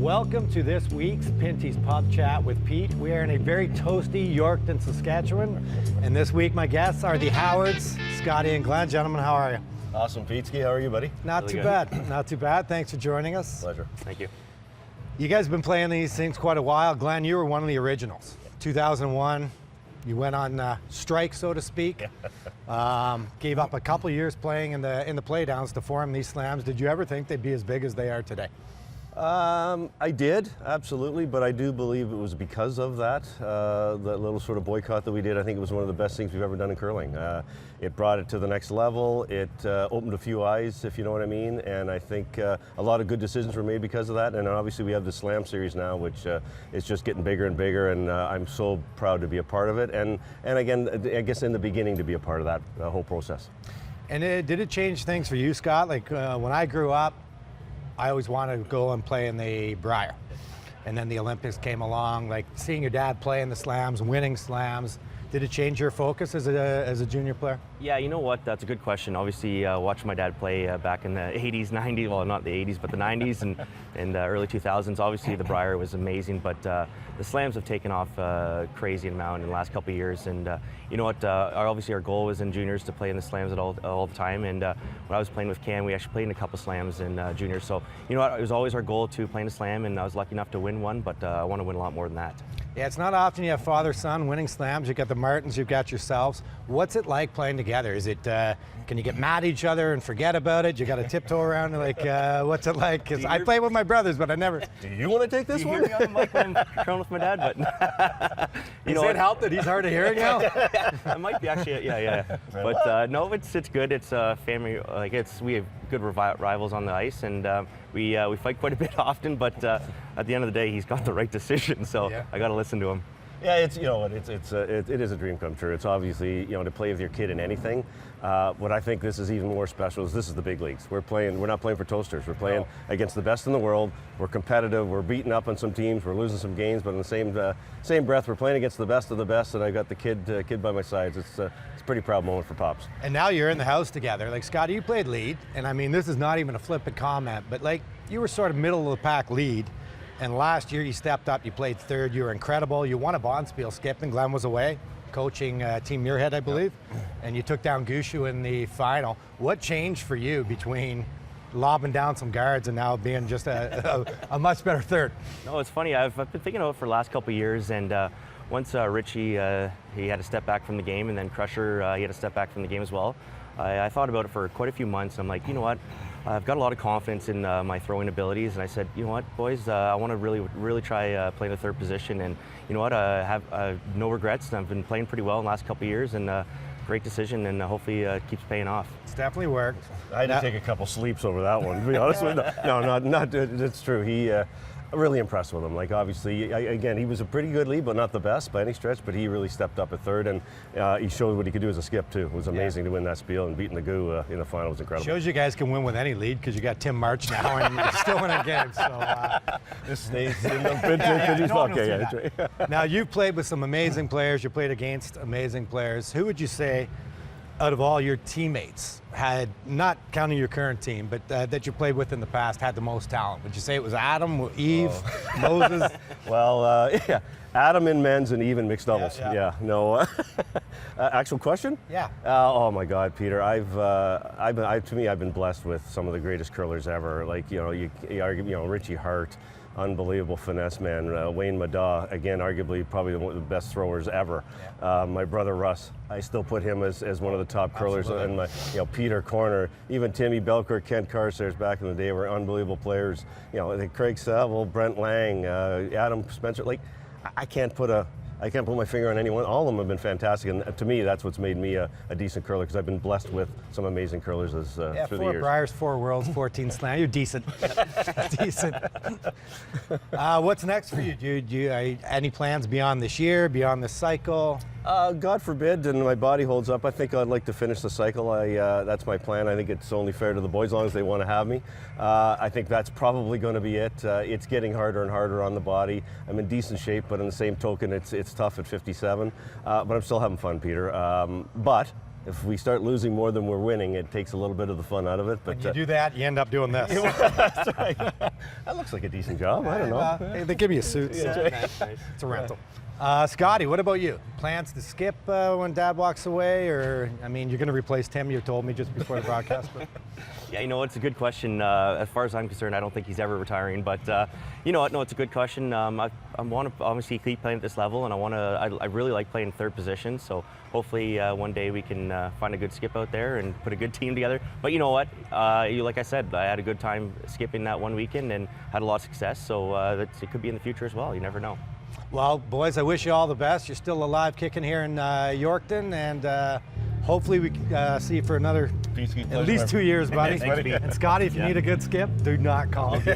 Welcome to this week's Pinty's Pub Chat with Pete. We are in a very toasty Yorkton, Saskatchewan. And this week my guests are the Howards, Scotty and Glenn. Gentlemen, how are you? Awesome, Petesky. How are you, buddy? Not Really too good. bad. Not too bad. Thanks for joining us. Pleasure. Thank you. You guys have been playing these things quite a while. Glenn, you were one of the originals. 2001, you went on strike, so to speak. Gave up a couple years playing in the playdowns to form these slams. Did you ever think they'd be as big as they are today? I did, absolutely, but I do believe it was because of that little sort of boycott that we did. I think it was one of the best things we've ever done in curling. It brought it to the next level. It opened a few eyes, if you know what I mean, and I think a lot of good decisions were made because of that. And obviously we have the Slam Series now, which is just getting bigger and bigger, and I'm so proud to be a part of it. And again, I guess in the beginning to be a part of that whole process. And did it change things for you, Scott? Like when I grew up, I always wanted to go and play in the Brier. And then the Olympics came along, like seeing your dad play in the slams, winning slams. Did it change your focus as a junior player? Yeah, you know what? That's a good question. Obviously, watching my dad play back in the 80s, 90s, well, not the 80s, but the 90s and the early 2000s. Obviously, the Brier was amazing, but the slams have taken off crazy amount in the last couple of years. And you know what? Obviously, our goal was in juniors to play in the slams all the time. And when I was playing with Cam, we actually played in a couple slams in juniors. So you know what? It was always our goal to play in a slam, and I was lucky enough to win one. But I want to win a lot more than that. Yeah, it's not often you have father-son winning slams. You've got the Martins, you've got yourselves. What's it like playing together? Is it, can you get mad at each other and forget about it? You got to tiptoe around, like, what's it like? Because I play with my brothers, but I never. Do you want to take this You one? hear me on the mic when I'm curling with my dad, but you know Does it what? help that he's hard of hearing now? It might be actually, yeah. But no, it's good. It's family. Like we have good rivals on the ice, and we fight quite a bit often. But at the end of the day, he's got the right decision, so Yeah. I got to listen to him. Yeah, it is a dream come true. It's obviously, to play with your kid in anything. What I think this is even more special is this is the big leagues. We're not playing for toasters. We're playing against the best in the world. We're competitive. We're beating up on some teams. We're losing some games, but in the same breath, we're playing against the best of the best. And I got the kid by my side. It's a pretty proud moment for Pops. And now you're in the house together. Like, Scotty, you played lead, and I mean, this is not even a flippant comment, but like, you were sort of middle of the pack lead. And last year you stepped up, you played third, you were incredible. You won a Bonspiel skip, and Glenn was away, coaching Team Muirhead, I believe. Yep. And you took down Gushu in the final. What changed for you between lobbing down some guards and now being just a much better third? No, it's funny. I've been thinking about it for the last couple of years, and once Richie, he had to step back from the game, and then Crusher, he had to step back from the game as well. I thought about it for quite a few months, and I'm like, you know what? I've got a lot of confidence in my throwing abilities, and I said, you know what, boys, I want to really try playing the third position, and you know what, I have no regrets. I've been playing pretty well in the last couple of years, and great decision, and hopefully it keeps paying off. It's definitely worked. I had to take a couple sleeps over that one, to be honest with you. No, not. It's true. He. Really impressed with him. Like, obviously, again, he was a pretty good lead, but not the best by any stretch, but he really stepped up at third, and he showed what he could do as a skip, too. It was amazing to win that spiel, and beating the Goo in the final was incredible. Shows you guys can win with any lead, because you got Tim March now, and you're still winning games. So, this stays in the Pinty. Now, you've played with some amazing players. You played against amazing players. Who would you say, out of all your teammates, had, not counting your current team, but that you played with in the past, had the most talent? Would you say it was Adam, Eve, Moses? Well, yeah, Adam in men's and Eve in mixed doubles. Yeah. No. Actual question? Yeah. Oh my God, Peter! To me, I've been blessed with some of the greatest curlers ever. Like, you argue, Richie Hart. Unbelievable finesse man. Wayne Madaw, again, arguably probably one of the best throwers ever. Yeah. My brother Russ, I still put him as one of the top curlers. And my, Peter Corner, even Timmy Belcourt, Kent Carstairs back in the day were unbelievable players. Craig Saville, Brent Lang, Adam Spencer. Like, I can't put my finger on anyone. All of them have been fantastic, and to me, that's what's made me a decent curler, because I've been blessed with some amazing curlers through the years. 4 Briers, 4 Worlds, 14 Slam. You're decent. Decent. What's next for you? Do you any plans beyond this year, beyond this cycle? God forbid, and my body holds up, I think I'd like to finish the cycle. That's my plan. I think it's only fair to the boys as long as they want to have me. I think that's probably going to be it. It's getting harder and harder on the body. I'm in decent shape, but in the same token, it's tough at 57. But I'm still having fun, Peter. But if we start losing more than we're winning, it takes a little bit of the fun out of it. But When you do that, you end up doing this. that's right. That looks like a decent job. I don't know. Hey, they give you a suit, so it's a rental. Scotty, what about you? Plans to skip when Dad walks away, or I mean, you're going to replace Tim? You told me just before the broadcast. But. Yeah, you know, it's a good question. As far as I'm concerned, I don't think he's ever retiring. But you know what? No, it's a good question. I want to obviously keep playing at this level, and I really like playing third position. So hopefully one day we can find a good skip out there and put a good team together. But you know what? Like I said, I had a good time skipping that one weekend and had a lot of success. So it could be in the future as well. You never know. Well, boys, I wish you all the best. You're still alive, kicking here in Yorkton, and hopefully we see you for another at least 2 years, buddy. Thanks, buddy. And Scotty, if you need a good skip, do not call me.